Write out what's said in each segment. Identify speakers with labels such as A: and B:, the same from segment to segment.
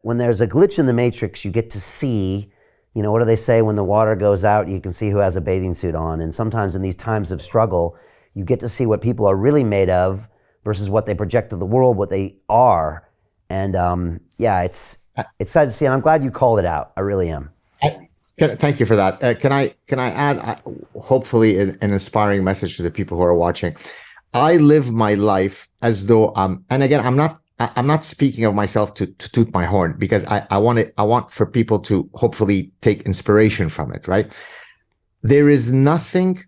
A: When there's a glitch in the matrix, you get to see, what do they say? When the water goes out, you can see who has a bathing suit on. And sometimes in these times of struggle, you get to see what people are really made of versus what they project to the world, what they are. And it's sad to see, and I'm glad you called it out. I really am.
B: Thank you for that. Can I add, hopefully, an inspiring message to the people who are watching? I live my life as though and again, I'm not speaking of myself to toot my horn, because I want for people to hopefully take inspiration from it, right? There is nothing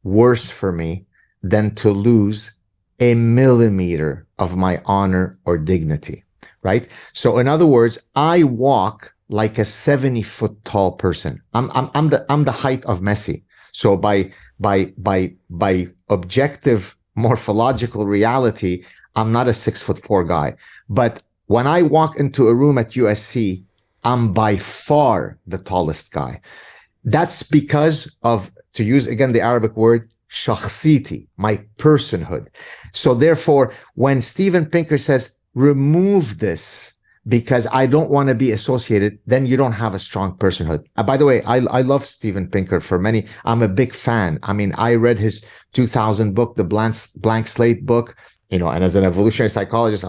B: worse for me than to lose a millimeter of my honor or dignity, right? So in other words, I walk like a 70-foot tall person. I'm the height of Messi. So by objective morphological reality, I'm not a 6'4" guy. But when I walk into a room at USC, I'm by far the tallest guy. That's because of, to use again the Arabic word, shakhsiti, my personhood. So therefore, when Steven Pinker says, remove this because I don't want to be associated, then you don't have a strong personhood. By the way, I love Steven Pinker for many. I'm a big fan. I mean, I read his 2000 book, the Blank Slate book, and as an evolutionary psychologist,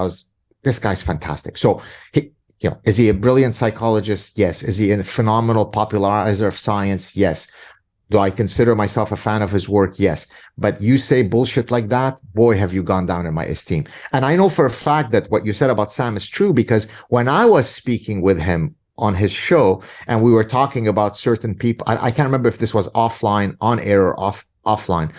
B: this guy's fantastic. So is he a brilliant psychologist? Yes. Is he a phenomenal popularizer of science? Yes. Do I consider myself a fan of his work? Yes. But you say bullshit like that, boy, have you gone down in my esteem. And I know for a fact that what you said about Sam is true, because when I was speaking with him on his show and we were talking about certain people, I can't remember if this was offline, on air, or offline,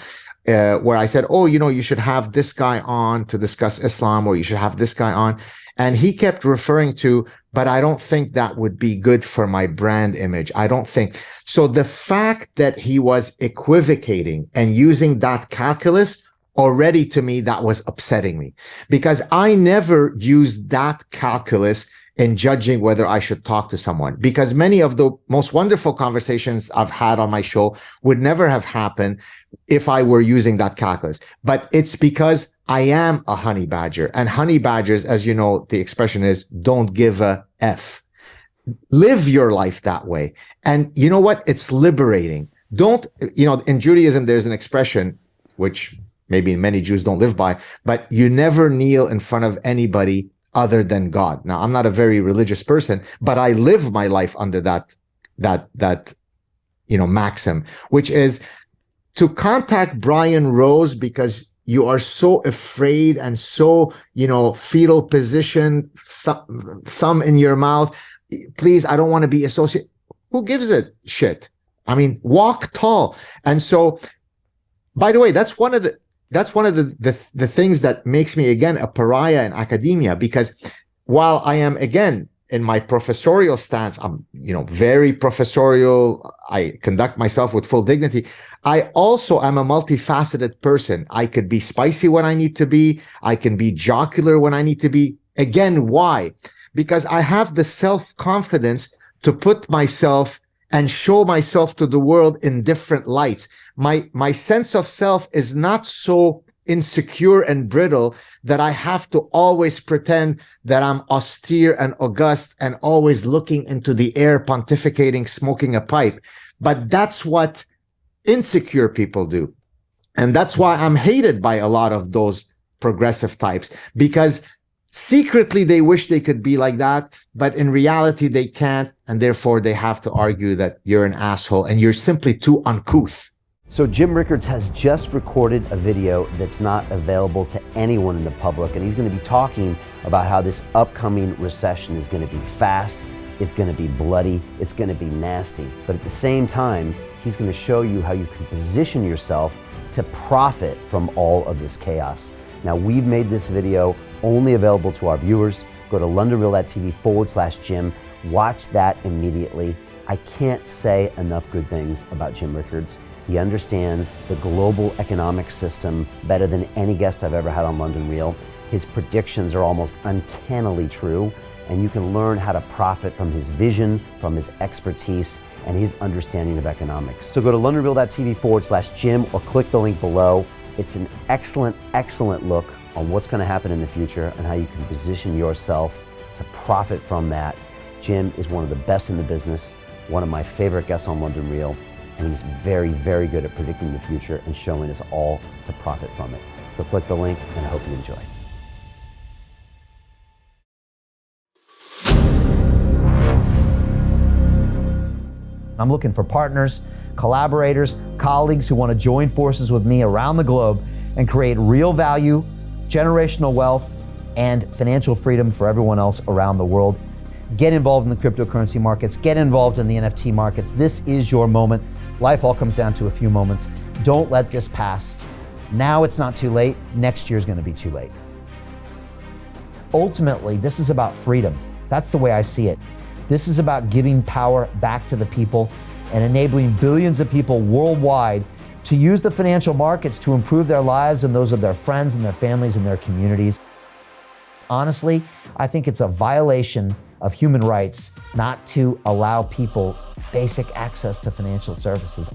B: where I said, you should have this guy on to discuss Islam, or you should have this guy on. And he kept referring to, but I don't think that would be good for my brand image. I don't think. So the fact that he was equivocating and using that calculus, already to me, that was upsetting me, because I never used that calculus in judging whether I should talk to someone, because many of the most wonderful conversations I've had on my show would never have happened if I were using that calculus. But it's because I am a honey badger, and honey badgers, as you know, the expression is, don't give a F. Live your life that way. And you know what? It's liberating. In Judaism, there's an expression, which maybe many Jews don't live by, but you never kneel in front of anybody other than God. Now, I'm not a very religious person, but I live my life under that maxim, which is to contact Brian Rose because you are so afraid and so, fetal position, thumb in your mouth. Please, I don't want to be associated. Who gives a shit? I mean, walk tall. And so, by the way, that's one of the things that makes me, again, a pariah in academia, because while I am, again, in my professorial stance, I'm, very professorial, I conduct myself with full dignity, I also am a multifaceted person. I could be spicy when I need to be. I can be jocular when I need to be. Again, why? Because I have the self-confidence to put myself and show myself to the world in different lights. My sense of self is not so insecure and brittle that I have to always pretend that I'm austere and august and always looking into the air, pontificating, smoking a pipe. But that's what insecure people do. And that's why I'm hated by a lot of those progressive types, because secretly they wish they could be like that, but in reality they can't, and therefore they have to argue that you're an asshole and you're simply too uncouth.
A: So Jim Rickards has just recorded a video that's not available to anyone in the public, and he's going to be talking about how this upcoming recession is going to be fast, it's going to be bloody, it's going to be nasty. But at the same time, he's going to show you how you can position yourself to profit from all of this chaos. Now, we've made this video only available to our viewers. Go to londonreal.tv/Jim. Watch that immediately. I can't say enough good things about Jim Rickards. He understands the global economic system better than any guest I've ever had on London Real. His predictions are almost uncannily true, and you can learn how to profit from his vision, from his expertise, and his understanding of economics. So go to londonreal.tv/Jim or click the link below. It's an excellent, excellent look on what's going to happen in the future and how you can position yourself to profit from that. Jim is one of the best in the business, one of my favorite guests on London Real, and he's very, very good at predicting the future and showing us all to profit from it. So click the link, and I hope you enjoy. I'm looking for partners, collaborators, colleagues who want to join forces with me around the globe and create real value, generational wealth, and financial freedom for everyone else around the world. Get involved in the cryptocurrency markets, get involved in the NFT markets. This is your moment. Life all comes down to a few moments. Don't let this pass. Now it's not too late. Next year is going to be too late. Ultimately, this is about freedom. That's the way I see it. This is about giving power back to the people and enabling billions of people worldwide to use the financial markets to improve their lives and those of their friends and their families and their communities. Honestly, I think it's a violation of human rights not to allow people basic access to financial services.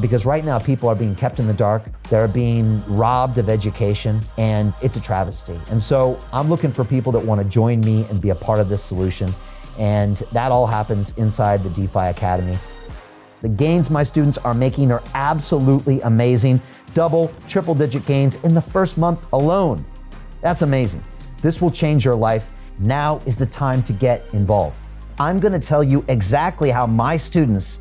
A: Because right now people are being kept in the dark, they're being robbed of education, and it's a travesty. And so I'm looking for people that want to join me and be a part of this solution. And that all happens inside the DeFi Academy. The gains my students are making are absolutely amazing. Double, triple digit gains in the first month alone. That's amazing. This will change your life. Now is the time to get involved. I'm going to tell you exactly how my students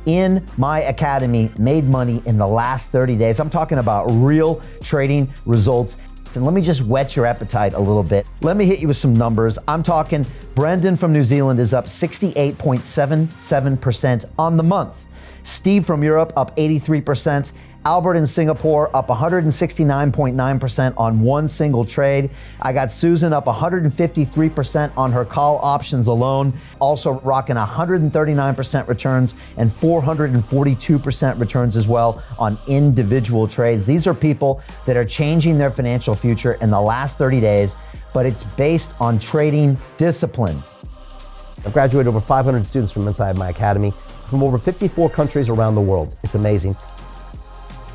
A: in my academy made money in the last 30 days. I'm talking about real trading results. And let me just whet your appetite a little bit. Let me hit you with some numbers. I'm talking Brendan from New Zealand is up 68.77% on the month. Steve from Europe up 83%. Albert in Singapore up 169.9% on one single trade. I got Susan up 153% on her call options alone. Also rocking 139% returns and 442% returns as well on individual trades. These are people that are changing their financial future in the last 30 days, but it's based on trading discipline. I've graduated over 500 students from inside my academy from over 54 countries around the world. It's amazing.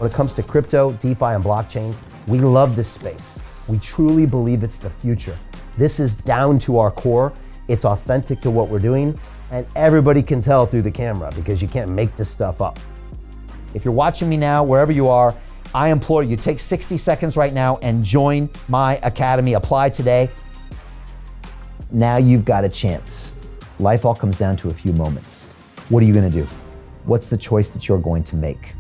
A: When it comes to crypto, DeFi, and blockchain, we love this space. We truly believe it's the future. This is down to our core. It's authentic to what we're doing, and everybody can tell through the camera because you can't make this stuff up. If you're watching me now, wherever you are, I implore you, take 60 seconds right now and join my academy. Apply today. Now you've got a chance. Life all comes down to a few moments. What are you going to do? What's the choice that you're going to make?